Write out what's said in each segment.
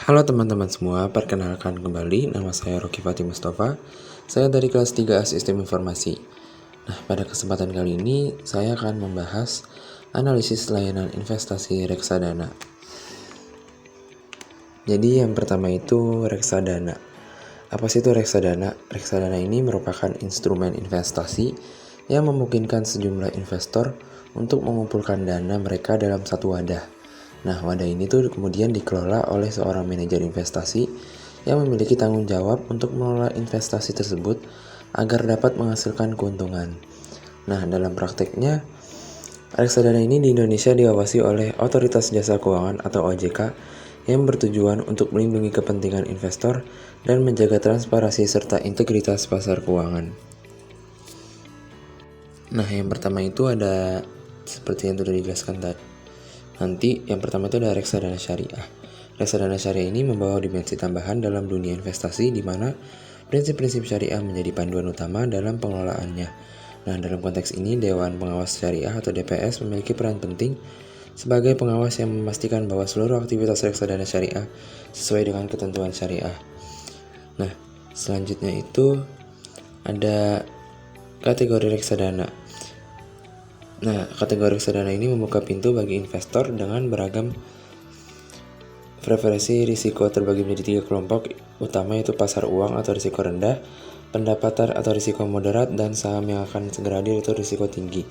Halo teman-teman semua, perkenalkan kembali, nama saya Rocky Fatih Mustafa. Saya dari kelas 3A Sistem Informasi. Nah, pada kesempatan kali ini saya akan membahas analisis layanan investasi reksadana. Jadi yang pertama itu reksadana. Apa sih itu reksadana? Reksadana ini merupakan instrumen investasi yang memungkinkan sejumlah investor untuk mengumpulkan dana mereka dalam satu wadah. Nah, wadah ini tuh kemudian dikelola oleh seorang manajer investasi yang memiliki tanggung jawab untuk mengelola investasi tersebut agar dapat menghasilkan keuntungan. Nah, dalam prakteknya, reksadana ini di Indonesia diawasi oleh Otoritas Jasa Keuangan atau OJK yang bertujuan untuk melindungi kepentingan investor dan menjaga transparansi serta integritas pasar keuangan. Nah, yang pertama itu ada seperti yang sudah dijelaskan tadi. Nanti yang pertama itu ada reksadana syariah. Reksadana syariah ini membawa dimensi tambahan dalam dunia investasi di mana prinsip-prinsip syariah menjadi panduan utama dalam pengelolaannya. Nah, dalam konteks ini Dewan Pengawas Syariah atau DPS memiliki peran penting sebagai pengawas yang memastikan bahwa seluruh aktivitas reksadana syariah sesuai dengan ketentuan syariah. Nah, selanjutnya itu ada kategori reksadana. Nah, kategori reksadana ini membuka pintu bagi investor dengan beragam preferensi risiko terbagi menjadi 3 kelompok utama, yaitu pasar uang atau risiko rendah, pendapatan atau risiko moderat, dan saham yang akan segera hadir itu risiko tinggi.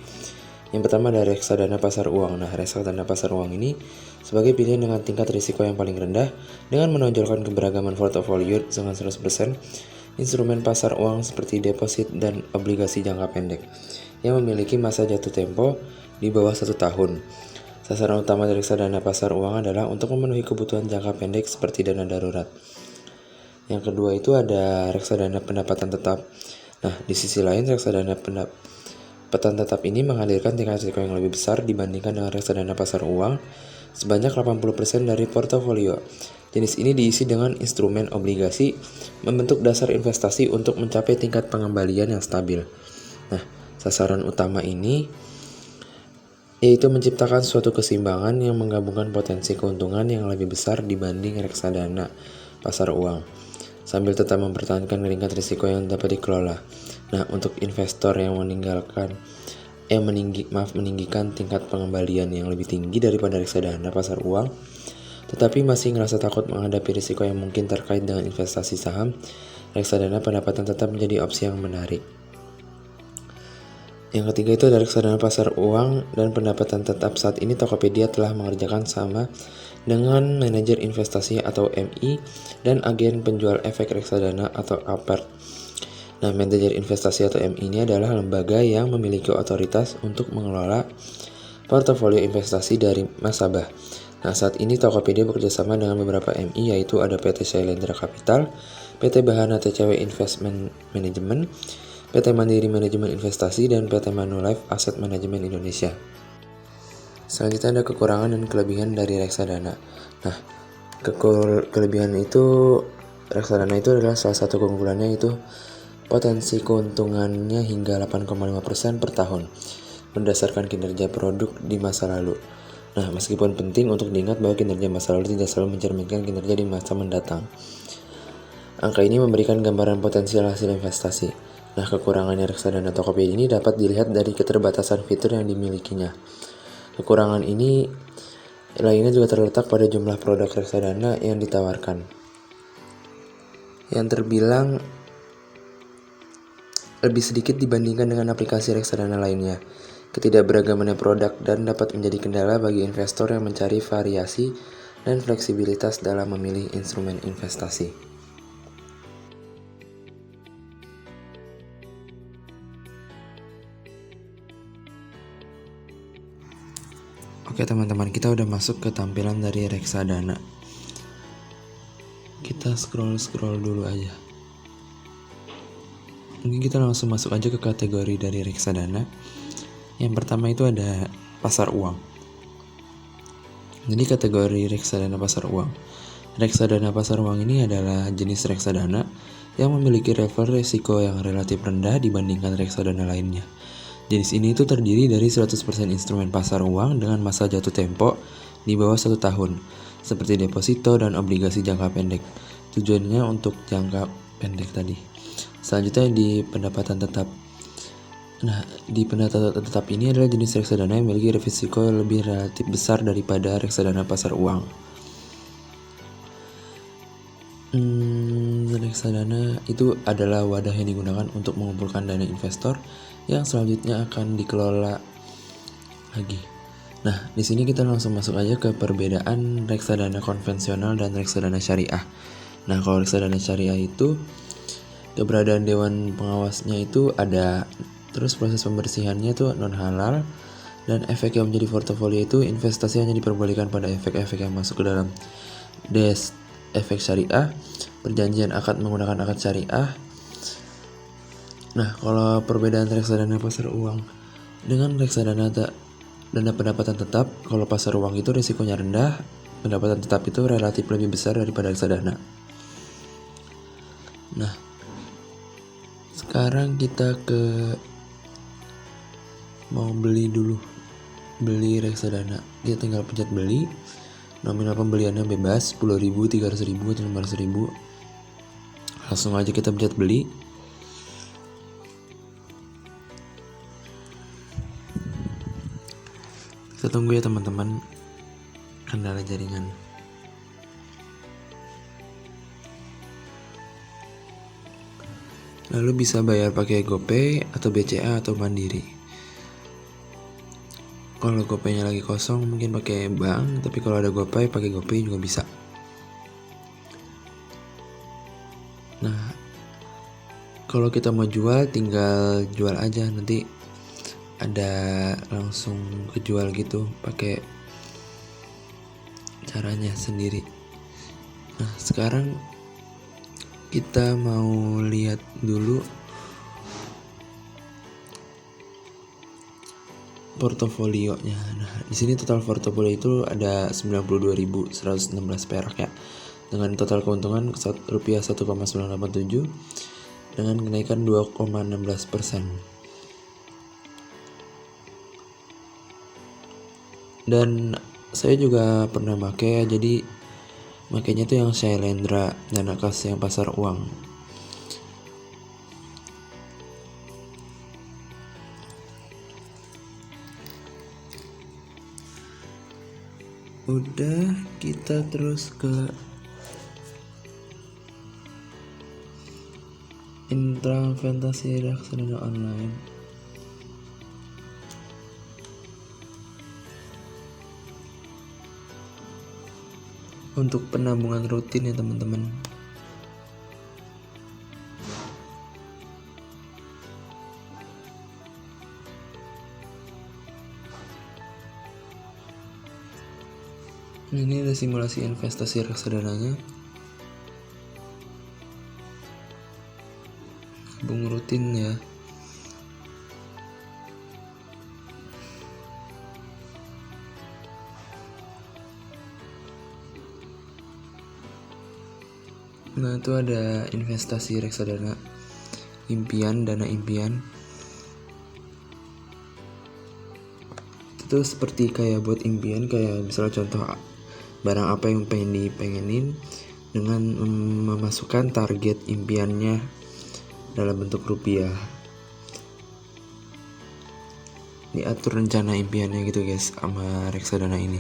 Yang pertama ada reksadana pasar uang. Nah, reksadana pasar uang ini sebagai pilihan dengan tingkat risiko yang paling rendah dengan menonjolkan keberagaman portofolio dengan 100% instrumen pasar uang seperti deposit dan obligasi jangka pendek yang memiliki masa jatuh tempo di bawah 1 tahun. Sasaran utama dari reksadana pasar uang adalah untuk memenuhi kebutuhan jangka pendek seperti dana darurat. Yang kedua itu ada reksadana pendapatan tetap. Nah, di sisi lain reksadana pendapatan tetap ini menghadirkan tingkat risiko yang lebih besar dibandingkan dengan reksadana pasar uang sebanyak 80% dari portofolio. Jenis ini diisi dengan instrumen obligasi membentuk dasar investasi untuk mencapai tingkat pengembalian yang stabil. Nah, sasaran utama ini yaitu menciptakan suatu keseimbangan yang menggabungkan potensi keuntungan yang lebih besar dibanding reksadana pasar uang, sambil tetap mempertahankan tingkat risiko yang dapat dikelola. Nah, untuk investor yang meninggikan tingkat pengembalian yang lebih tinggi daripada reksadana pasar uang, tetapi masih ngerasa takut menghadapi risiko yang mungkin terkait dengan investasi saham, reksadana pendapatan tetap menjadi opsi yang menarik. Yang ketiga itu ada reksadana pasar uang dan pendapatan tetap. Saat ini Tokopedia telah mengerjakan sama dengan manajer investasi atau MI dan agen penjual efek reksadana atau APER. Nah, manajer investasi atau MI ini adalah lembaga yang memiliki otoritas untuk mengelola portofolio investasi dari nasabah. Nah, saat ini Tokopedia bekerjasama dengan beberapa MI, yaitu ada PT Shailendra Capital, PT Bahana TCW Investment Management, PT Mandiri Manajemen Investasi, dan PT Manulife Asset Management Indonesia. Selanjutnya ada kekurangan dan kelebihan dari reksadana. Nah, kelebihan itu, reksadana itu adalah salah satu keunggulannya itu potensi keuntungannya hingga 8,5% per tahun berdasarkan kinerja produk di masa lalu. Nah, meskipun penting untuk diingat bahwa kinerja masa lalu tidak selalu mencerminkan kinerja di masa mendatang. Angka ini memberikan gambaran potensial hasil investasi. Nah, kekurangannya reksadana Tokopedia ini dapat dilihat dari keterbatasan fitur yang dimilikinya. Kekurangan ini lainnya juga terletak pada jumlah produk reksadana yang ditawarkan, yang terbilang lebih sedikit dibandingkan dengan aplikasi reksadana lainnya. Ketidakberagaman produk dan dapat menjadi kendala bagi investor yang mencari variasi dan fleksibilitas dalam memilih instrumen investasi. Oke teman-teman, kita udah masuk ke tampilan dari reksadana. Kita scroll dulu aja. Mungkin kita langsung masuk aja ke kategori dari reksadana. Yang pertama itu ada pasar uang. Jadi kategori reksadana pasar uang. Reksadana pasar uang ini adalah jenis reksadana yang memiliki level risiko yang relatif rendah dibandingkan reksadana lainnya. Jenis ini itu terdiri dari 100% instrumen pasar uang dengan masa jatuh tempo di bawah 1 tahun. seperti deposito dan obligasi jangka pendek. Tujuannya untuk jangka pendek tadi. Selanjutnya di pendapatan tetap. Nah, di pendapatan tetap ini adalah jenis reksadana yang memiliki risiko lebih relatif besar daripada reksadana pasar uang. Reksadana itu adalah wadah yang digunakan untuk mengumpulkan dana investor yang selanjutnya akan dikelola lagi. Nah, di sini kita langsung masuk aja ke perbedaan reksadana konvensional dan reksadana syariah. Nah, kalau reksadana syariah itu keberadaan dewan pengawasnya itu ada, terus proses pembersihannya itu non halal, dan efek yang menjadi portofolio itu investasi hanya diperbolehkan pada efek-efek yang masuk ke dalam efek syariah, perjanjian akad menggunakan akad syariah. Nah, kalau perbedaan reksadana pasar uang dengan reksadana dana pendapatan tetap, kalau pasar uang itu risikonya rendah, pendapatan tetap itu relatif lebih besar daripada reksadana. Nah, sekarang kita mau beli reksadana. Kita tinggal pencet beli. Nominal pembeliannya bebas, 10.000, 300.000, atau 500.000. Langsung aja kita pencet beli. Kita tunggu ya teman-teman, kendala jaringan. Lalu bisa bayar pakai GoPay atau BCA atau Mandiri. Kalau GoPay-nya lagi kosong mungkin pakai bank, tapi kalau ada GoPay pakai GoPay juga bisa. Nah, kalau kita mau jual tinggal jual aja, nanti ada langsung kejual gitu pakai caranya sendiri. Nah, sekarang kita mau lihat dulu portofolionya. Nah, di sini total portofolio itu ada 92.116 perak ya, dengan total keuntungan rupiah 1,987 dengan kenaikan 2,16%. Dan saya juga pernah pakai, jadi makanya tuh yang Shailendra Dana Kas yang pasar uang. Udah, kita terus ke investasi reksadana online. Untuk penambungan rutin ya teman-teman. Ini ada simulasi investasi reksadananya. Bunga rutin ya. Nah, itu ada investasi reksadana impian, dana impian. Itu seperti kayak buat impian, kayak misalnya contoh barang apa yang dipengenin dengan memasukkan target impiannya dalam bentuk rupiah. Diatur rencana impiannya gitu guys sama reksadana ini.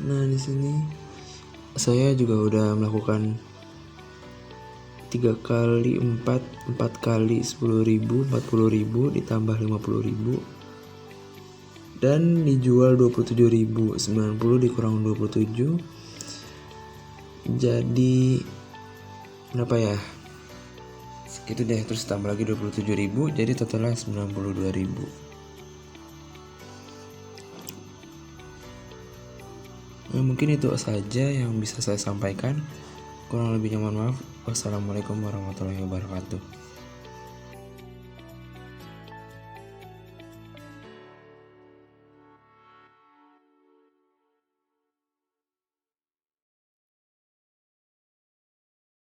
Nah, di sini saya juga udah melakukan 3 kali 4 kali 10.000, 40.000 ditambah 50.000 dan dijual 27.000, 90 dikurang 27 jadi berapa ya, segitu deh, terus tambah lagi 27.000 jadi totalnya 92.000. Nah, mungkin itu saja yang bisa saya sampaikan. Kurang lebihnya mohon maaf. Wassalamualaikum warahmatullahi wabarakatuh.